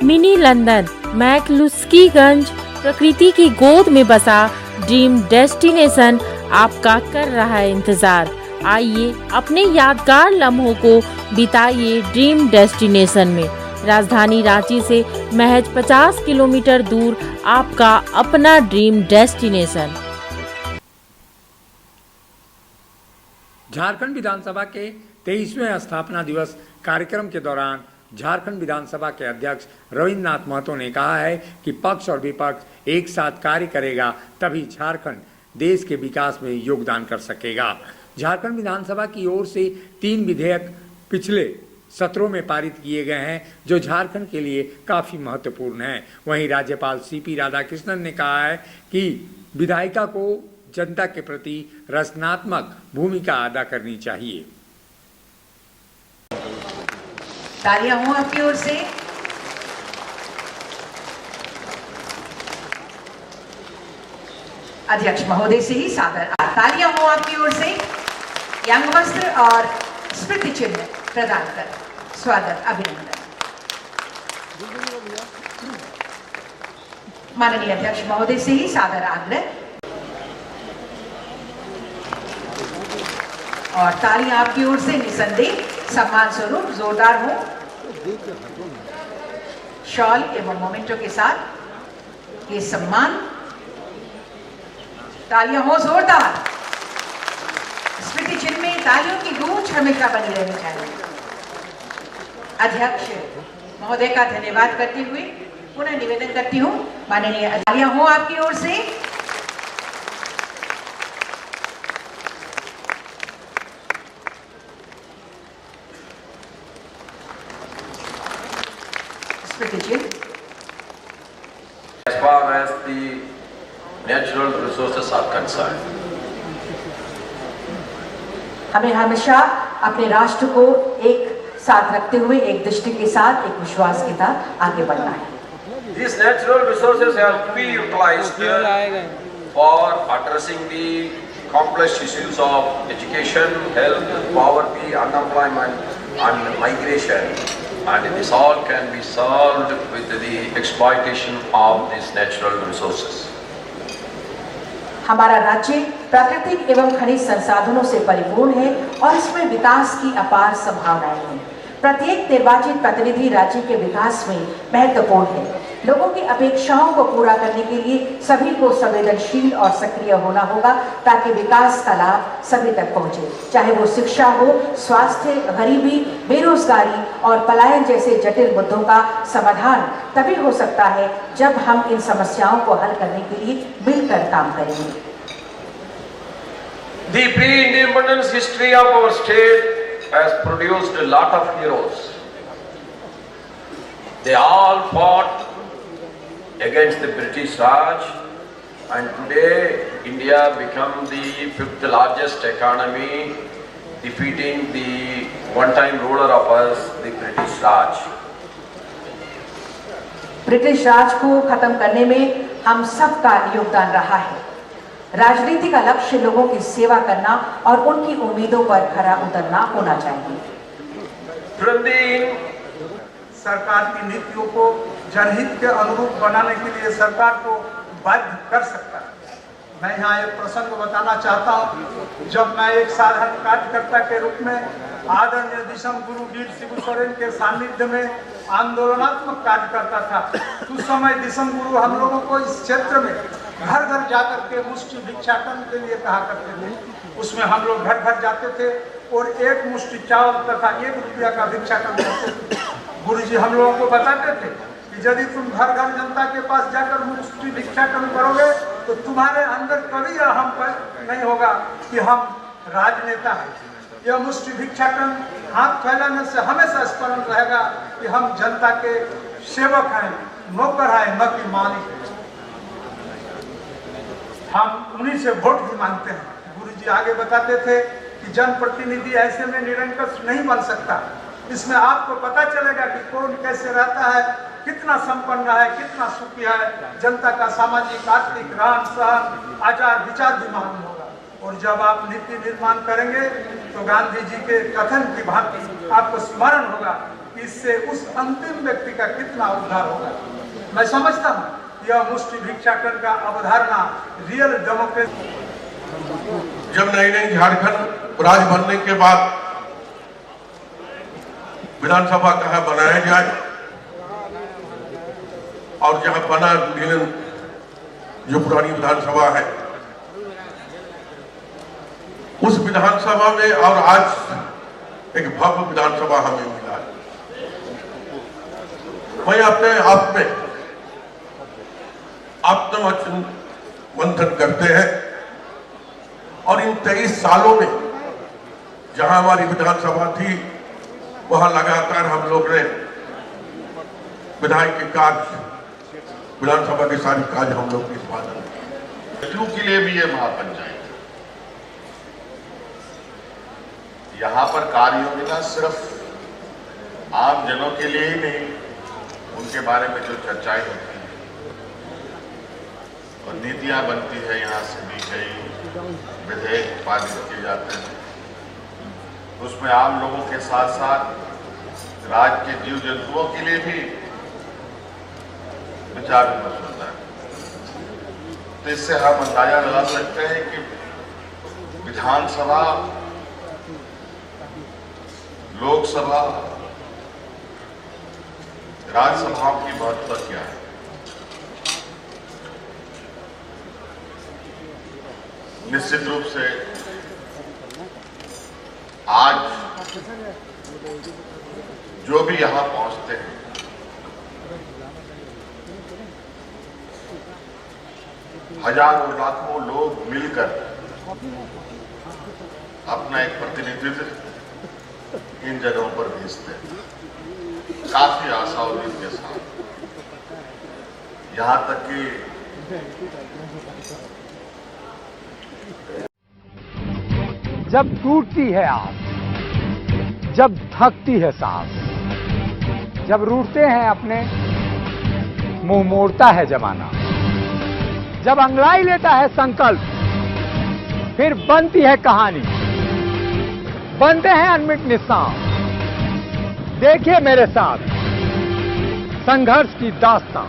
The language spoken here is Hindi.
मिनी लंदन मैक्लुस्कीगंज प्रकृति की गोद में बसा ड्रीम डेस्टिनेशन आपका कर रहा है इंतजार। आइए अपने यादगार लम्हों को बिताइए ड्रीम डेस्टिनेशन में। राजधानी रांची से महज 50 किलोमीटर दूर आपका अपना ड्रीम डेस्टिनेशन। झारखंड विधानसभा के 23वें स्थापना दिवस कार्यक्रम के दौरान झारखंड विधानसभा के अध्यक्ष रविन्द्रनाथ महतो ने कहा है कि पक्ष और विपक्ष एक साथ कार्य करेगा तभी झारखंड देश के विकास में योगदान कर सकेगा। झारखंड विधानसभा की ओर से 3 विधेयक पिछले सत्रों में पारित किए गए हैं जो झारखंड के लिए काफी महत्वपूर्ण हैं। वहीं राज्यपाल सीपी राधाकृष्णन ने कहा है कि विधायिका को जनता के प्रति रचनात्मक भूमिका अदा करनी चाहिए। तालियां हो आपकी ओर से। अध्यक्ष महोदय से ही सादर तालियां हो आपकी ओर से। यंग वस्त्र और स्मृति चिन्ह प्रदान कर स्वागत अभिनंदन। माननीय अध्यक्ष महोदय से ही सादर आग्रह और तालियां आपकी ओर से निसंदेह सम्मान स्वरूप जोरदार हो। शॉल एवं मोमेंटो के साथ ये सम्मान। तालियां हो जोरदार। स्मृति चिन्ह में तालियों की गूंज हमेशा बनी रहनी चाहिए। अध्यक्ष महोदय का धन्यवाद करते हुए पुनः निवेदन करती हूँ माननीय तालियां हो आपकी ओर से। As far as the natural resources are concerned, हमें हमेशा अपने राष्ट्र को एक साथ रखते हुए एक दृष्टि के साथ एक विश्वास के साथ आगे बढ़ना है। these natural resources have to be utilized for addressing the complex issues of education, health, poverty, unemployment and migration. And this all can be solved with the exploitation of these natural resources. हमारा राज्य प्राकृतिक एवं खनिज संसाधनों से परिपूर्ण है और इसमें विकास की अपार संभावनाएं हैं। प्रत्येक निर्वाचित प्रतिनिधि राज्य के विकास में महत्वपूर्ण है। लोगों की अपेक्षाओं को पूरा करने के लिए सभी को संवेदनशील और सक्रिय होना होगा ताकि विकास का लाभ सभी तक पहुंचे। चाहे वो शिक्षा हो, स्वास्थ्य, गरीबी, बेरोजगारी और पलायन जैसे जटिल मुद्दों का समाधान तभी हो सकता है जब हम इन समस्याओं को हल करने के लिए मिलकर काम करेंगे। The pre-independence history of our state has produced a lot of heroes. They all fought against the British Raj, and today India become the 5th largest economy, defeating the one-time ruler of us, the British Raj. British Raj को खत्म करने में हम सबका योगदान रहा है। राजनीति का लक्ष्य लोगों की सेवा करना और उनकी उम्मीदों पर खरा उतरना होना चाहिए। सरकार की नीतियों को जनहित के अनुरूप बनाने के लिए सरकार को बाध्य कर सकता है। मैं यहाँ एक प्रसंग बताना चाहता हूँ। जब मैं एक साधारण कार्यकर्ता के रूप में आदरणीय दिसम गुरु वीर शिबू सोरेन के सानिध्य में आंदोलनात्मक कार्य करता था, उस समय दिसम गुरु हम लोगों को इस क्षेत्र में घर घर जाकर के मुष्टि भिक्षाटन के लिए कहा करते थे। उसमें हम लोग घर घर जाते थे और एक मुष्टि चावल तथा 1 रुपया का भिक्षाटन करते थे। गुरुजी हम लोगों को बताते थे कि यदि तुम घर घर जनता के पास जाकर मुष्टि भिक्षाटन करोगे तो तुम्हारे अंदर कभी अहम नहीं होगा कि हम राजनेता हैं। यह मुष्टि भिक्षाटन हाथ फैलाने से हमेशा स्मरण रहेगा कि हम जनता के सेवक हैं, नौकर हैं, न कि मालिक हैं। हम उन्हीं से वोट भी मांगते हैं। गुरुजी आगे बताते थे कि जनप्रतिनिधि ऐसे में निरंकुश नहीं बन सकता। इसमें आपको पता चलेगा कि कौन कैसे रहता है, कितना संपन्न है, कितना सुखी है। जनता का सामाजिक, आर्थिक, रहन सहन, आचार विचार भी मालूम होगा। और जब आप नीति निर्माण करेंगे तो गांधी जी के कथन की भांति आपको स्मरण होगा इससे उस अंतिम व्यक्ति का कितना उद्धार होगा। मैं समझता हूँ यह मुष्टि भिक्षाटन का अवधारणा रियल डेमोक्रेसी। जब नई नई झारखंड राज्य बनने के बाद विधानसभा कहाँ बनाया जाए और जहां बना विलीन जो पुरानी विधानसभा है उस विधानसभा में और आज एक भव्य विधानसभा हमें मिला है। मैं अपने आप में आत्ममंथन करते हैं और इन 23 सालों में जहां हमारी विधानसभा थी वहां लगातार हम लोग ने विधायक के कार्य विधानसभा के सारे कार्य हम लोग निष्पादन किए। के लिए भी ये महापंचायत यहाँ पर कार्य योजना सिर्फ आम जनों के लिए ही नहीं, उनके बारे में जो चर्चाएं होती हैं और नीतियां बनती है, यहाँ से भी कई विधेयक पारित किए जाते हैं, उसमें आम लोगों के साथ साथ राज्य के जीव जंतुओं के लिए भी विचार विमर्श होता है। तो इससे हम अंदाजा लगा सकते हैं कि विधानसभा, लोकसभा, राज्यसभाओं की महत्व क्या है। निश्चित रूप से आज जो भी यहां पहुंचते हैं हजारों लाखों लोग मिलकर अपना एक प्रतिनिधित्व इन जगहों पर भेजते हैं, काफी आशा उम्मीद के साथ। यहां तक कि जब टूटती है आस, जब थकती है सांस, जब रूठते हैं अपने, मुंह मोड़ता है जमाना, जब अंगड़ाई लेता है संकल्प, फिर बनती है कहानी, बनते हैं अनमिट निशान। देखिए मेरे साथ संघर्ष की दास्तां।